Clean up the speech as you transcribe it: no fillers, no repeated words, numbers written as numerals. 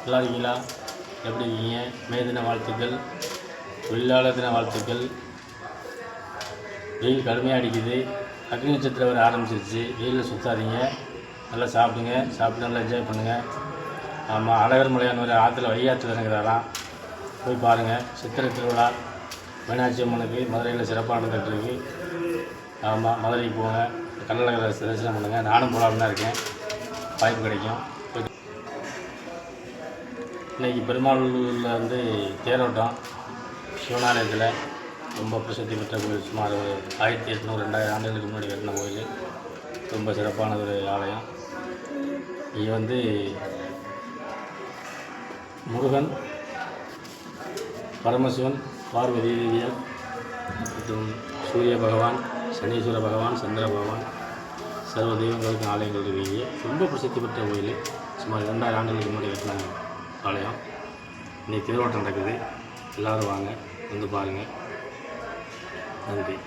நல்லா இருக்கீங்களா? எப்படி இருக்கீங்க? மே தின வாழ்த்துக்கள், தொழிலாளர் தின வாழ்த்துக்கள். வெயில் கடுமையாக அடிக்குது. அக்னி நட்சத்திரம் வர ஆரம்பிச்சிருச்சு. வெயிலில் சுற்றாதீங்க, நல்லா சாப்பிடுங்க, சாப்பிட்டு நல்லா என்ஜாய் பண்ணுங்கள். ஆமாம், அழகர் மலையானவர் ஆற்றுல வையாற்றில் இறங்குறாராம், போய் பாருங்கள். சித்திரை திருவிழா மீனாட்சி அம்மனுக்கு மதுரையில் சிறப்பான கட்டுருக்கு. ஆமாம், மதுரைக்கு போங்க, கள்ளழகரை தரிசனம் பண்ணுங்கள். நானும் போகலான்னு தான் இருக்கேன், வாய்ப்பு கிடைக்கும். இன்றைக்கி பெருமாளூரில் வந்து தேரோட்டம் சிவனாலயத்தில். ரொம்ப பிரசித்தி பெற்ற கோயில். சுமார் ஒரு 1800-2000 ஆண்டுகளுக்கு முன்னாடி கட்டின கோயில். ரொம்ப சிறப்பான ஒரு ஆலயம். இங்கே வந்து முருகன், பரமசிவன், பார்வதி தேவியர் மற்றும் சூரிய பகவான், சனீஸ்வர பகவான், சந்திர பகவான், சர்வ தெய்வங்களுக்கும் ஆலயங்கள் இருக்கீங்க. ரொம்ப பிரசித்தி பெற்ற கோயில். சுமார் 2000 ஆண்டுகளுக்கு முன்னாடி கட்டின ஆலயம். இன்றைக்கி தேரோட்டம் நடக்குது. எல்லோரும் வாங்க, வந்து பாருங்கள். நன்றி.